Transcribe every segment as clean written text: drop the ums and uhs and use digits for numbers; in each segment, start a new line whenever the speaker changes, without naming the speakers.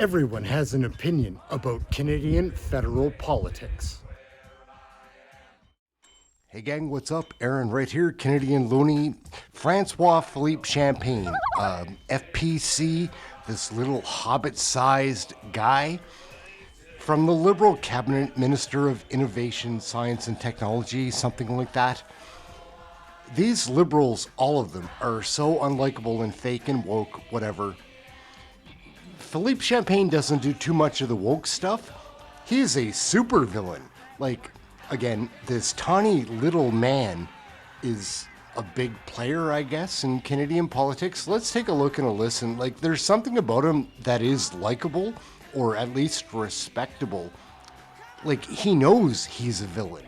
Everyone has an opinion about Canadian federal politics. Hey gang, what's up? Aaron right here, Canadian loony. Francois Philippe Champagne, FPC, this little hobbit-sized guy from the Liberal Cabinet Minister of Innovation, Science and Technology, something like that. These Liberals, all of them, are so unlikable and fake and woke, whatever. Philippe Champagne doesn't do too much of the woke stuff. He is a super villain. Like, again, this tiny little man is a big player, I guess, in Canadian politics. Let's take a look and a listen. Like, there's something about him that is likable, or at least respectable. Like, he knows he's a villain.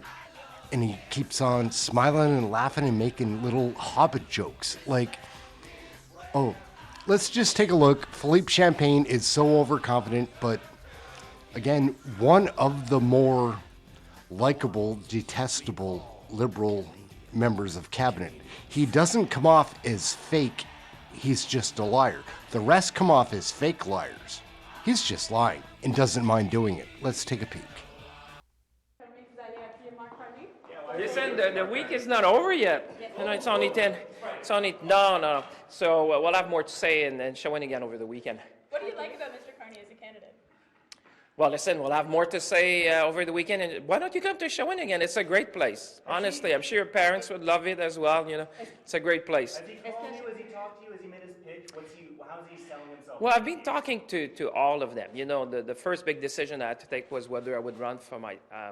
And he keeps on smiling and laughing and making little hobbit jokes. Like, oh, let's just take a look. Philippe Champagne is so overconfident, but again, one of the more likable, detestable Liberal members of cabinet. He doesn't come off as fake, he's just a liar. The rest come off as fake liars. He's just lying and doesn't mind doing it. Let's take a peek.
Listen, the week is not over yet. You know, it's only 10. It's only, no. So we'll have more to say and Shawinigan over the weekend.
What do you like about Mr. Carney as a candidate?
Well, listen, we'll have more to say over the weekend. And why don't you come to Shawinigan? It's a great place. Honestly, I'm sure your parents would love it as well. You know, it's a great place.
Has he called you? Has he talked to you? Has he made his pitch? How's he selling himself?
Well, I've been talking to all of them. You know, the first big decision I had to take was whether I would run for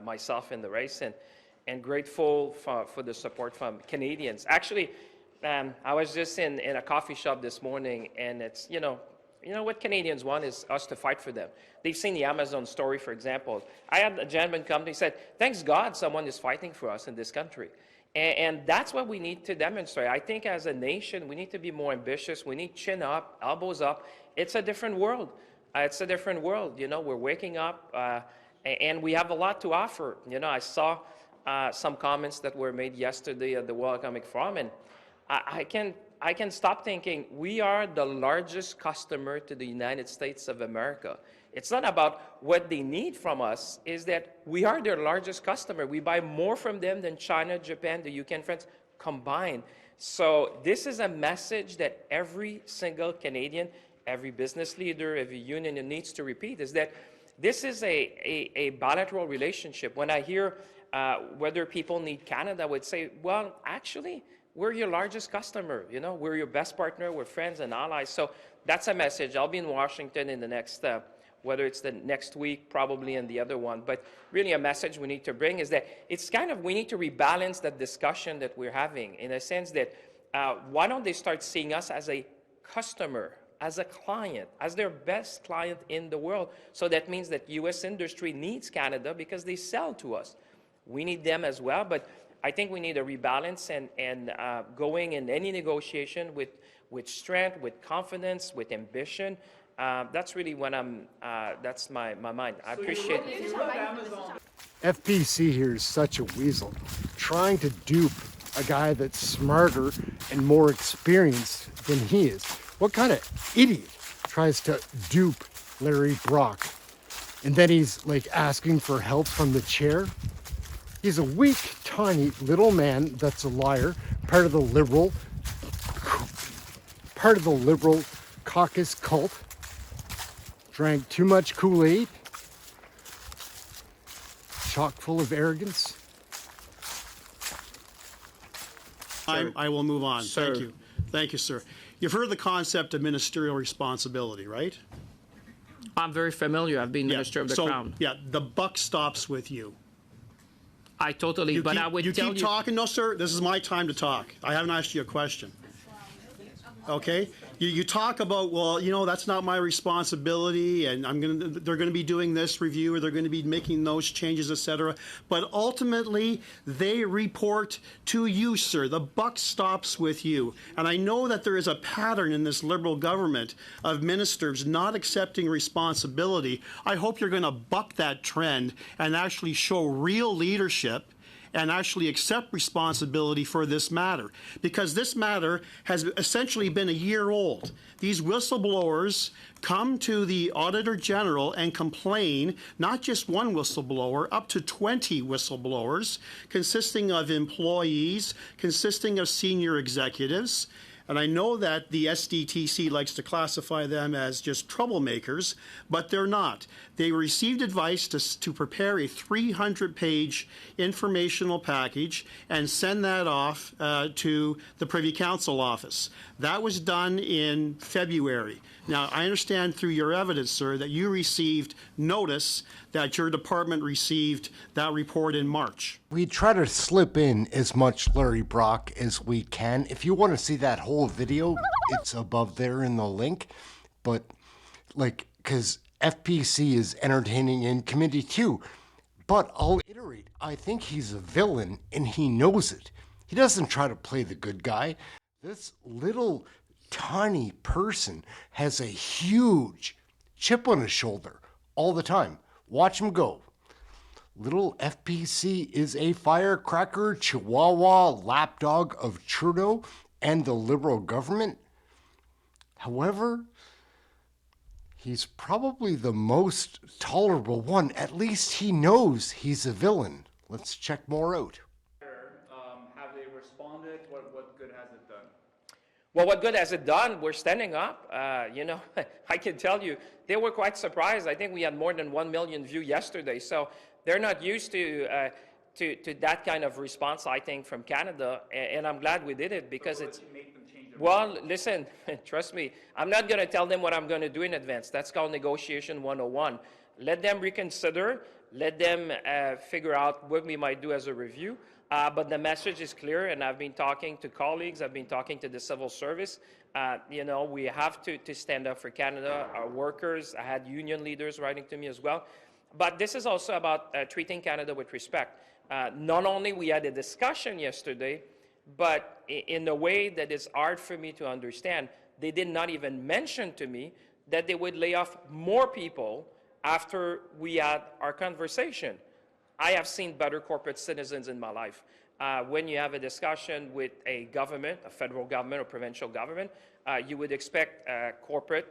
myself in the race, and grateful for the support from Canadians. Actually, I was just in a coffee shop this morning, and it's, you know what Canadians want is us to fight for them. They've seen the Amazon story, for example. I had a gentleman come to me and said, thanks God someone is fighting for us in this country. And that's what we need to demonstrate. I think as a nation, we need to be more ambitious. We need chin up, elbows up. It's a different world. It's a different world. You know, we're waking up, and we have a lot to offer. You know, I saw some comments that were made yesterday at the World Economic Forum, and I can stop thinking we are the largest customer to the United States of America. It's not about what they need from us, is that we are their largest customer. We buy more from them than China, Japan, the UK, and France combined. So this is a message that every single Canadian, every business leader, every union needs to repeat, is that this is a bilateral relationship. When I hear whether people need Canada, I would say, well, actually, we're your largest customer. You know, we're your best partner. We're friends and allies. So that's a message. I'll be in Washington in the next, whether it's the next week, probably, and the other one. But really a message we need to bring is that it's kind of, we need to rebalance that discussion that we're having in a sense that why don't they start seeing us as a customer, as a client, as their best client in the world. So that means that U.S. industry needs Canada because they sell to us. We need them as well, but I think we need a rebalance and going in any negotiation with strength, with confidence, with ambition. That's really what that's my mind. I appreciate it.
FPC here is such a weasel, trying to dupe a guy that's smarter and more experienced than he is. What kind of idiot tries to dupe Larry Brock? And then he's like asking for help from the chair? He's a weak, tiny little man that's a liar, part of the Liberal caucus cult, drank too much Kool-Aid, chock full of arrogance.
I will move on.
Sir.
Thank you. Thank you, sir. You've heard the concept of ministerial responsibility, right?
I'm very familiar. I've been Minister of the Crown.
Yeah, the buck stops with you.
I totally, but I would tell you.
You keep talking? No, sir. This is my time to talk. I haven't asked you a question. Okay? You talk about, well, you know, that's not my responsibility, and they're going to be doing this review, or they're going to be making those changes, etc. But ultimately, they report to you, sir. The buck stops with you. And I know that there is a pattern in this Liberal government of ministers not accepting responsibility. I hope you're going to buck that trend and actually show real leadership and actually accept responsibility for this matter, because this matter has essentially been a year old. These whistleblowers come to the Auditor General and complain, not just one whistleblower, up to 20 whistleblowers, consisting of employees, consisting of senior executives. And I know that the SDTC likes to classify them as just troublemakers, but they're not. They received advice to prepare a 300-page informational package and send that off to the Privy Council office. That was done in February. Now, I understand through your evidence, sir, that you received notice that your department received that report in March.
We try to slip in as much Larry Brock as we can. If you want to see that whole video, it's above there in the link. But, like, because FPC is entertaining in committee too. But I'll iterate, I think he's a villain and he knows it. He doesn't try to play the good guy. This little tiny person has a huge chip on his shoulder all the time. Watch him go. Little FPC is a firecracker, chihuahua, lapdog of Trudeau and the Liberal government. However, he's probably the most tolerable one. At least he knows he's a villain. Let's check more out.
Have they responded? What good has it done?
Well, what good has it done? We're standing up. You know, I can tell you, they were quite surprised. I think we had more than 1 million views yesterday. So they're not used to that kind of response, I think, from Canada. And I'm glad we did it because it's... Well, listen, trust me, I'm not going to tell them what I'm going to do in advance. That's called negotiation 101. Let them reconsider. Let them figure out what we might do as a review. But the message is clear, and I've been talking to colleagues. I've been talking to the civil service. You know, we have to stand up for Canada, our workers. I had union leaders writing to me as well. But this is also about treating Canada with respect. Not only we had a discussion yesterday, but in a way that is hard for me to understand, they did not even mention to me that they would lay off more people after we had our conversation. I have seen better corporate citizens in my life. When you have a discussion with a government, a federal government or provincial government, you would expect corporate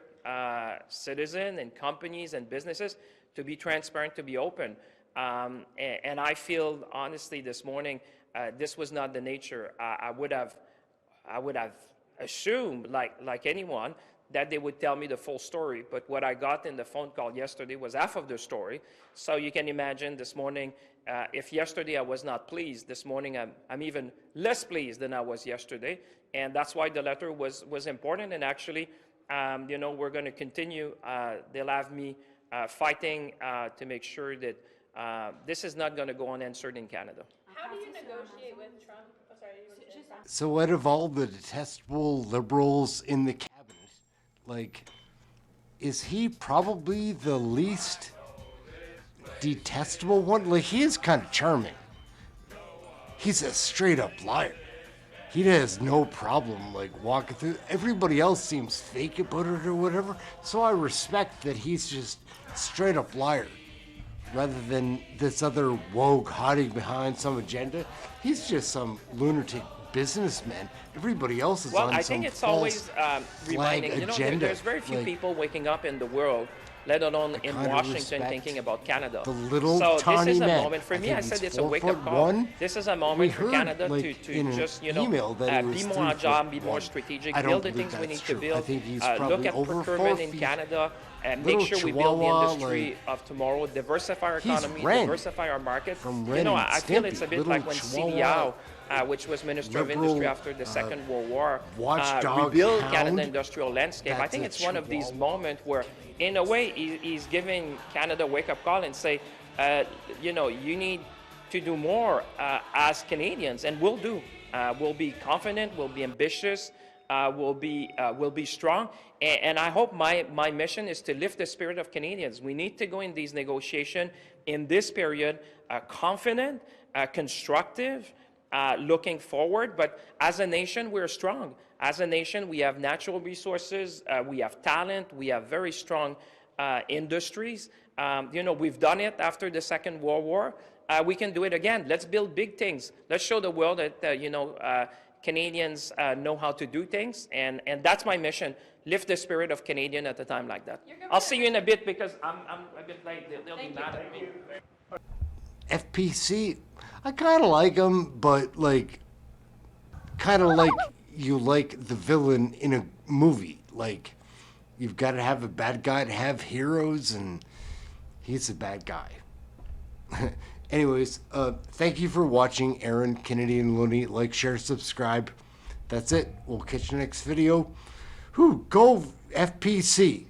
citizens and companies and businesses to be transparent, to be open. And I feel, honestly, this morning, this was not the nature. I would have assumed, like anyone, that they would tell me the full story. But what I got in the phone call yesterday was half of the story. So you can imagine this morning, if yesterday I was not pleased, this morning I'm even less pleased than I was yesterday. And that's why the letter was important. And actually, you know, we're going to continue. They'll have me fighting to make sure that this is not going to go unanswered in Canada.
How do you negotiate with Trump? Oh, sorry, you were saying Trump.
So out of all the detestable liberals in the cabinet, like, is he probably the least detestable one? Like, he is kind of charming. He's a straight up liar. He has no problem, like, walking through. Everybody else seems fake about it or whatever. So I respect that he's just straight up liar. Rather than this other woke hiding behind some agenda. He's just some lunatic businessman. Everybody else is on
I
some
think it's
false
always reminding, you know,
agenda.
there's very few
Like,
people waking up in the world, let alone in
kinda
Washington,
respect
thinking about Canada.
the little
so
tiny
this is a
man.
moment, for
I
me,
think
I said
he's
it's a wake-up
4'1".
call. This is a moment for
heard,
Canada
like,
to
in an
just, you know,
email that he
be
was
more agile, be
3'1".
more strategic,
I don't
build the
believe
things we
that's
need to
true.
build,
I think he's
look
probably
at
over 4
procurement in
feet.
Canada, and
Little
make sure we build the
chihuahua,
industry
like,
of tomorrow, diversify our
he's
economy,
Ren
diversify our market.
from
You
Ren
know,
and
I feel
Stimpy,
it's a bit
little
like when
chihuahua,
CDAO, which was Minister of
liberal,
Industry after the Second World War,
watchdog
rebuild
hound.
Canada industrial landscape. I
That's
think
a
it's one of these
chihuahua.
moments where, in a way, he's giving Canada a wake-up call and say, you know, you need to do more as Canadians, and we'll do. We'll be confident, we'll be ambitious, we'll be strong, and I hope my mission is to lift the spirit of Canadians. We need to go in these negotiations in this period confident, constructive, looking forward, but as a nation, we're strong. As a nation, we have natural resources, we have talent, we have very strong industries. You know, we've done it after the Second World War. We can do it again. Let's build big things. Let's show the world that, you know, Canadians know how to do things. And that's my mission. Lift the spirit of Canadian at a time like that. I'll see you in a bit because I'm a bit late. They'll be mad at me.
FPC, I kind of like him, but like, kind of like you like the villain in a movie. Like, you've got to have a bad guy to have heroes, and he's a bad guy. Anyways, thank you for watching Aaron, Canadian Looney. Like, share, subscribe. That's it. We'll catch you next video. Go FPC.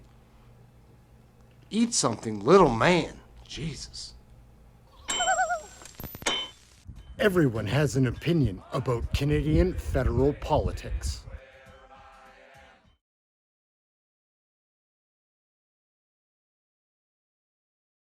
Eat something, little man. Jesus.
Everyone has an opinion about Canadian federal politics.